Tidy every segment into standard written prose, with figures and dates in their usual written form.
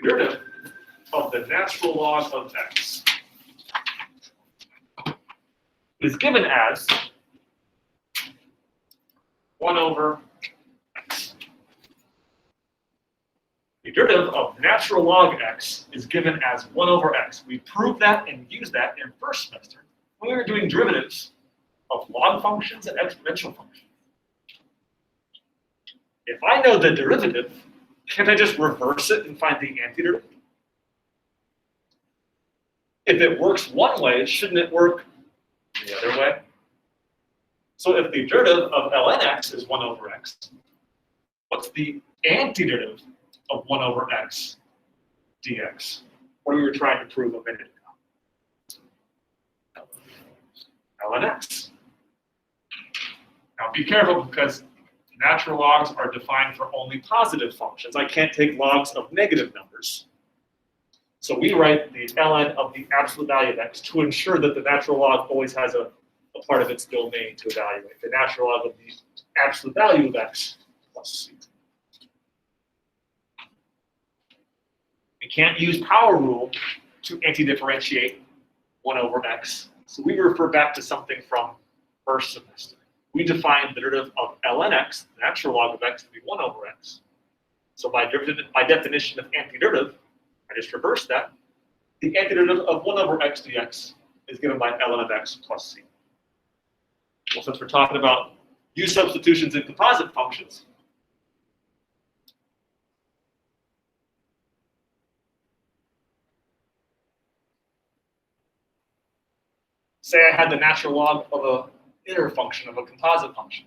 derivative of the natural log of x is given as 1 over x. The derivative of natural log x is given as 1 over x. We proved that and used that in first semester when we were doing derivatives of log functions and exponential functions. If I know the derivative, can't I just reverse it and find the antiderivative? If it works one way, shouldn't it work the other way? So if the derivative of ln x is 1 over x, what's the antiderivative of 1 over x dx? What we were trying to prove a minute ago. ln x. Now be careful because natural logs are defined for only positive functions. I can't take logs of negative numbers. So we write the ln of the absolute value of x to ensure that the natural log always has a part of its domain to evaluate. The natural log of the absolute value of x plus c. We can't use power rule to anti-differentiate 1 over x. So we refer back to something from first semester. We define the derivative of ln x, the natural log of x, to be 1 over x. So by definition of antiderivative, I just reverse that. The antiderivative of 1 over x dx is given by ln of x plus c. Well, since we're talking about u substitutions in composite functions, say I had the natural log of an inner function of a composite function.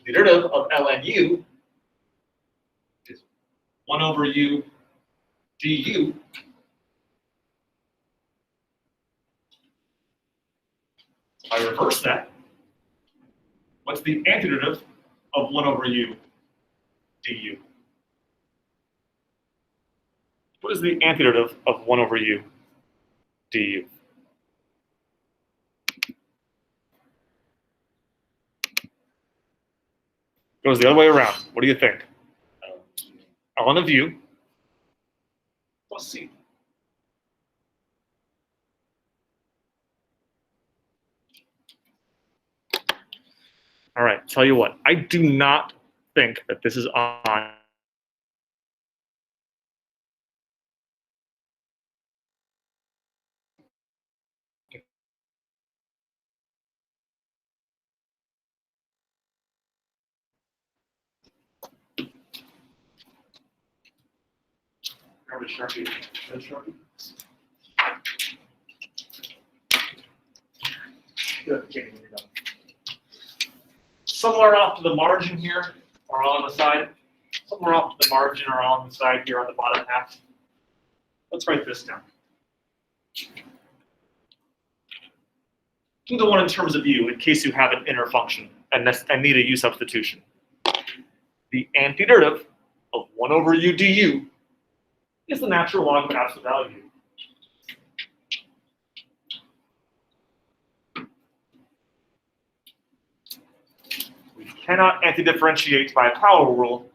The derivative of ln u is 1 over u du. I reverse that. What's the antiderivative of 1 over u du? What is the antiderivative of 1 over u du? Goes the other way around. What do you think? ln of u plus c. All right, tell you what, I do not think that this is on. Sharpie. Sharpie. Somewhere off to the margin here, or on the side, somewhere off to the margin or on the side here on the bottom half. Let's write this down. Do the one in terms of u in case you have an inner function and need a u substitution. The antiderivative of 1 over u du is the natural log of absolute value. We cannot anti-differentiate by a power rule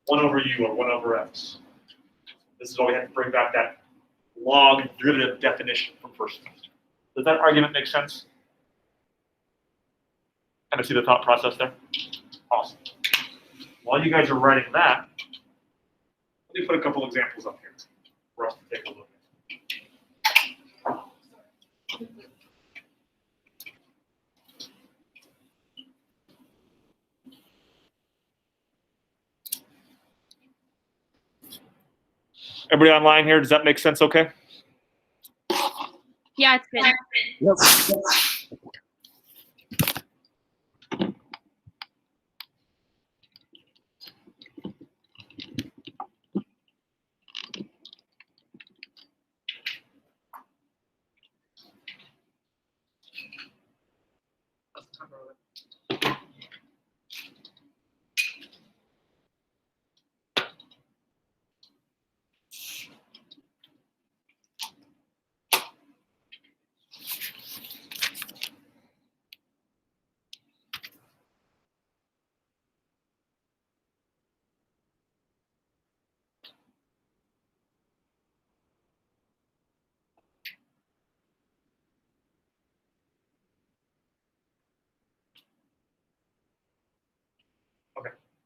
1 over u or 1 over x. This is why we have to bring back that log derivative definition from first semester. Does that argument make sense? Kind of see the thought process there? Awesome. While you guys are writing that, let me put a couple examples up here for us to take a look at. Everybody online here, does that make sense okay? Yeah, it's good. Yep.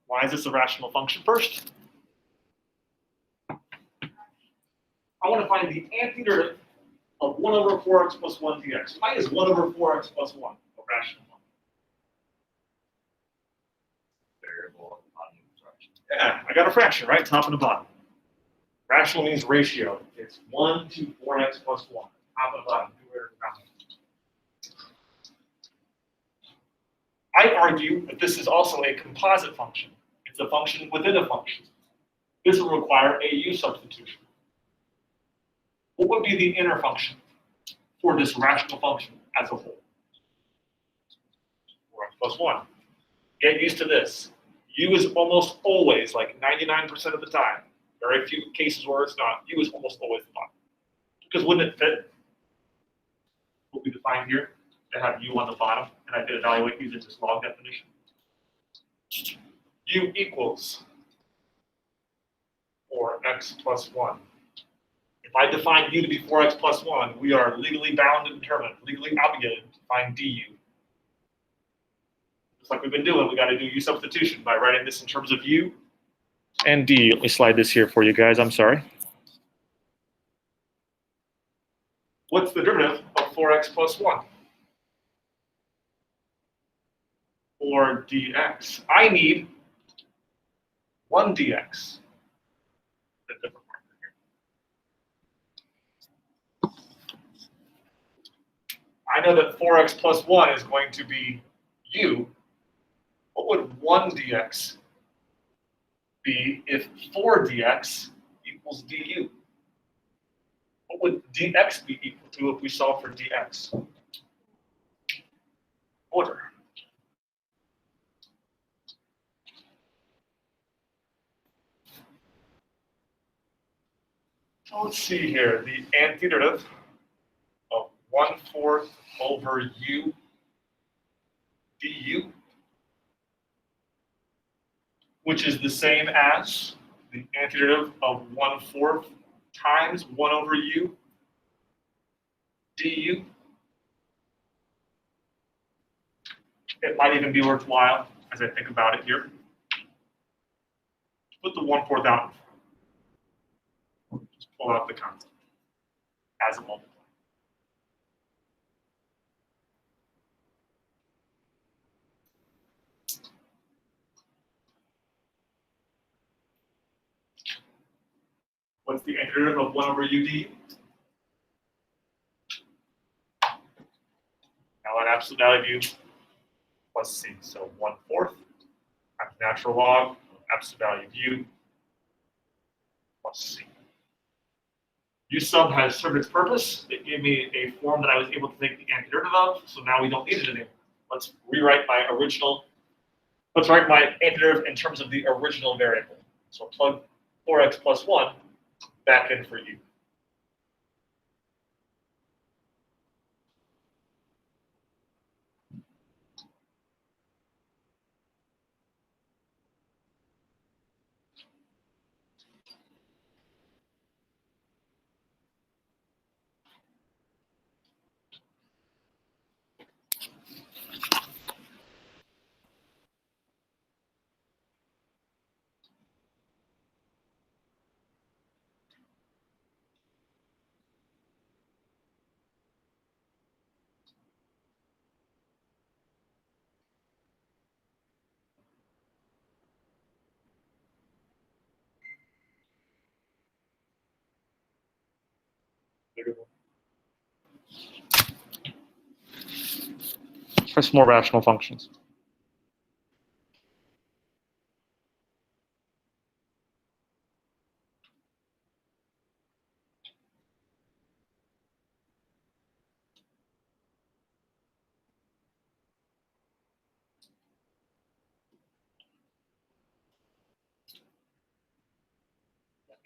Why is this a rational function first? I want to find the antiderivative of 1 over 4x plus 1 dx. Why is 1 over 4x plus 1 a rational function? Variable on the fraction. Yeah, I got a fraction, right? Top and the bottom. Rational means ratio. It's 1 to 4x plus 1. Top and bottom. I argue that this is also a composite function. It's a function within a function. This will require a u substitution. What would be the inner function for this rational function as a whole? 4x plus 1. Get used to this. U is almost always, like 99% of the time, very few cases where it's not, U is almost always the bottom. Because wouldn't it fit what we defined here to have U on the bottom, and I could evaluate using this log definition? U equals 4x plus 1. If I define U to be 4x plus 1, we are legally bound to determine, legally obligated to find du. Just like we've been doing, we got to do U substitution by writing this in terms of U and d. Let me slide this here for you guys. I'm sorry. What's the derivative of 4x plus 1? 4 dx. I need 1 dx. A different marker here. I know that 4x plus 1 is going to be u. What would 1 dx be if 4 dx equals du? What would dx be equal to if we solve for dx? Order. So let's see here. The antiderivative of 1/4 over u du, which is the same as the antiderivative of 1/4 times 1 over u du. It might even be worthwhile, as I think about it here, put the 1/4 out. Just pull out the constant as a multiplier. What's the antiderivative of 1 over u du? Now an absolute value plus c. So 1/4 times natural log of absolute value of u plus c. U sub has served its purpose. It gave me a form that I was able to take the antiderivative of, so now we don't need it anymore. Let's rewrite my original, let's write my antiderivative in terms of the original variable. So plug 4x plus 1 back in for u. For some more rational functions.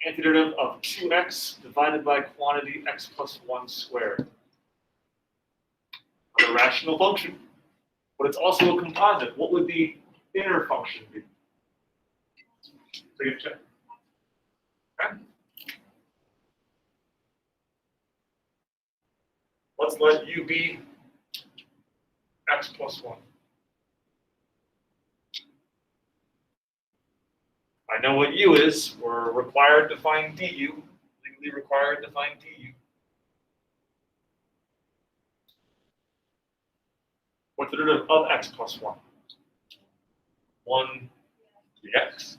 Antiderivative of 2x divided by quantity x plus 1 squared. A rational function, but it's also a composite. What would the inner function be? Take a check. Okay. Let's let u be x plus 1. I know what u is. We're required to find du, legally required to find du. What's the derivative of x plus 1? 1 dx.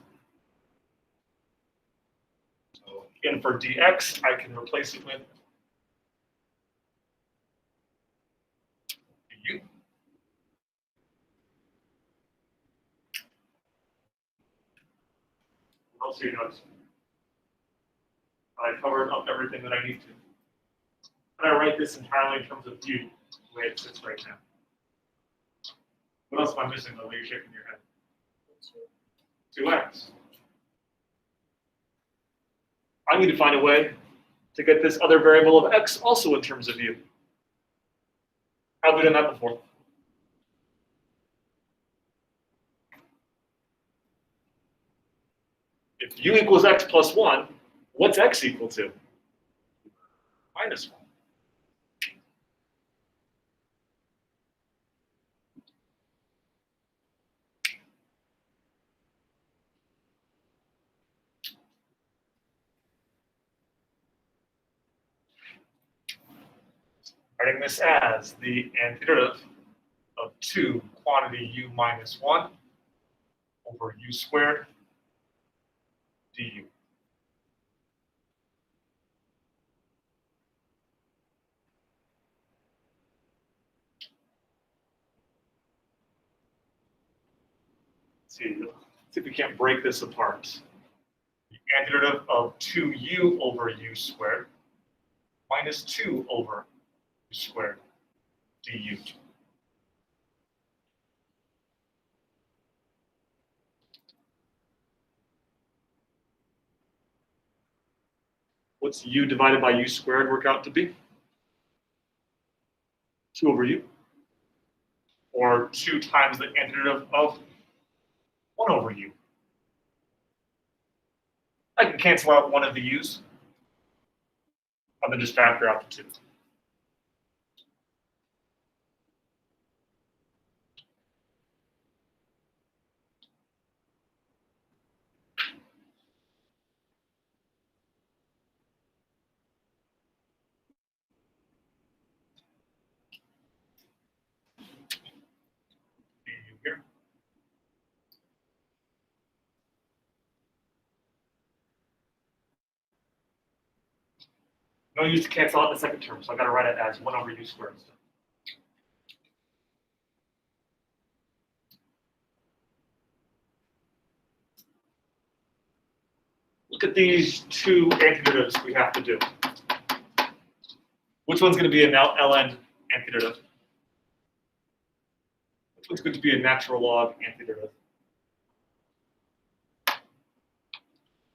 So again, for dx, I can replace it with du. What else do you notice? I covered up everything that I need to. And I write this entirely in terms of u, the way it sits right now. What else am I missing, though? You're shaking your head. 2x. I need to find a way to get this other variable of x also in terms of u. How have we done that before? If u equals x plus 1, what's x equal to? Minus 1. Writing this as the antiderivative of 2 quantity u minus 1 over u squared du. Let's see if we can't break this apart. The antiderivative of 2u over u squared minus 2 over u squared du. What's u divided by u squared work out to be? 2 over u. Or 2 times the antiderivative of 1 over u. I can cancel out one of the u's, and then just factor out the 2. Here. No use to cancel out the second term, so I got to write it as 1 over u squared instead. Look at these 2 antiderivatives we have to do. Which one's going to be an ln antiderivative? Which one's going to be a natural log antiderivative?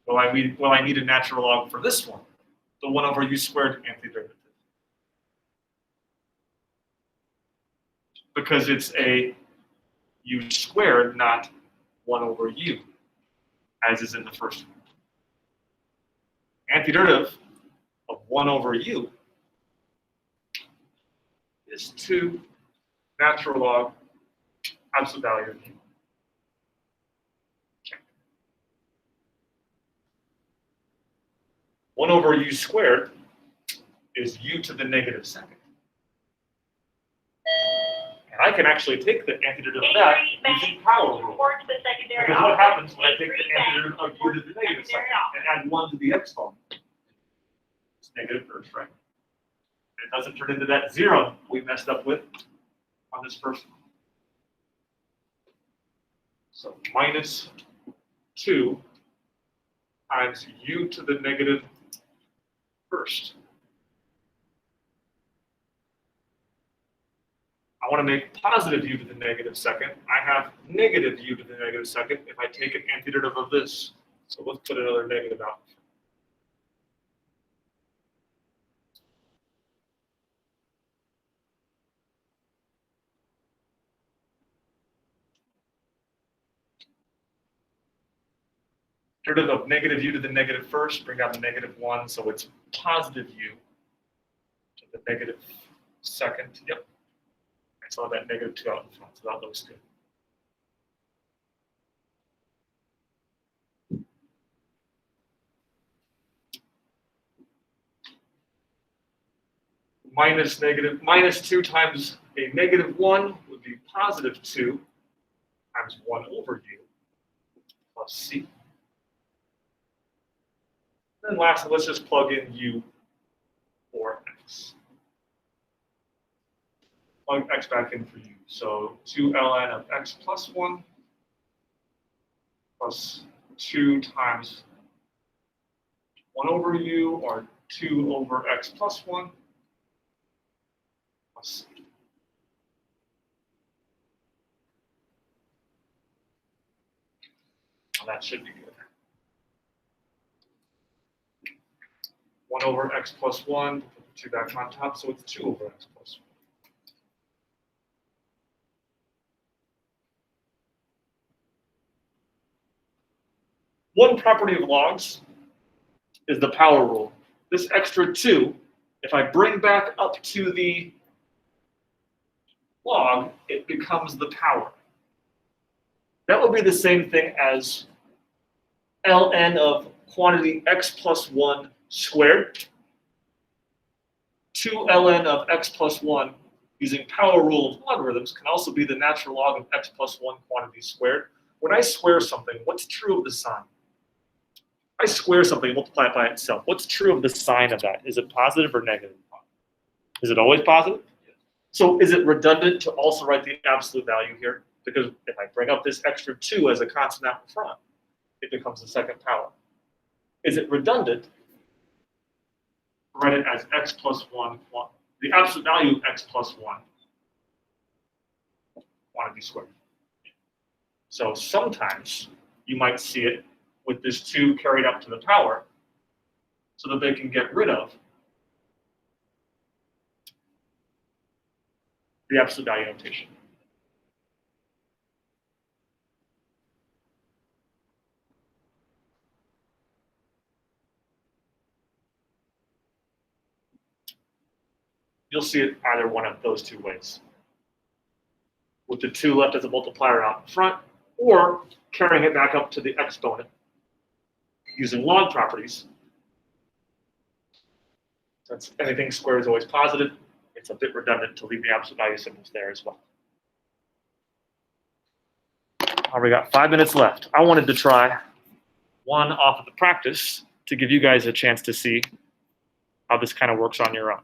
Well, I need a natural log for this one, the 1 over u squared antiderivative. Because it's a u squared, not 1 over u, as is in the first one. Antiderivative of 1 over u is 2 natural log absolute value of u. Okay. 1 over u squared is u to the negative second. And I can actually take the antiderivative of that using power rule. Because what happens when I take the antiderivative of u to the negative second and add 1 to the exponent? It's negative first, right? It doesn't turn into that 0 we messed up with on this first one. So minus 2 times u to the negative first. I want to make positive u to the negative second. I have negative u to the negative second if I take an antiderivative of this. So let's put another negative out. Derivative of negative u to the negative first, bring down the negative 1, so it's positive u to the negative second. Yep. I saw that negative 2 out in front, so that looks good. minus 2 times a negative 1 would be positive 2 times 1 over u plus c. And then lastly, let's just plug in u for x. Plug x back in for u. So 2 ln of x plus 1 plus 2 times 1 over u, or 2 over x plus 1 plus c. Well, that should be good. 1 over x plus 1, put the 2 back on top, so it's 2 over x plus 1. One property of logs is the power rule. This extra 2, if I bring back up to the log, it becomes the power. That would be the same thing as ln of quantity x plus 1 squared. 2 ln of x plus 1 using power rule of logarithms can also be the natural log of x plus 1 quantity squared. When I square something, what's true of the sign? I square something, multiply it by itself. What's true of the sign of that? Is it positive or negative? Is it always positive? So is it redundant to also write the absolute value here? Because if I bring up this extra 2 as a constant out in front, it becomes the second power. Is it redundant to write it as x plus 1, the absolute value of x plus 1 quantity squared? So sometimes you might see it with this 2 carried up to the power so that they can get rid of the absolute value notation. You'll see it either one of those two ways, with the 2 left as a multiplier out in front, or carrying it back up to the exponent using log properties. Since anything squared is always positive, it's a bit redundant to leave the absolute value symbols there as well. We got 5 minutes left. I wanted to try one off of the practice to give you guys a chance to see how this kind of works on your own.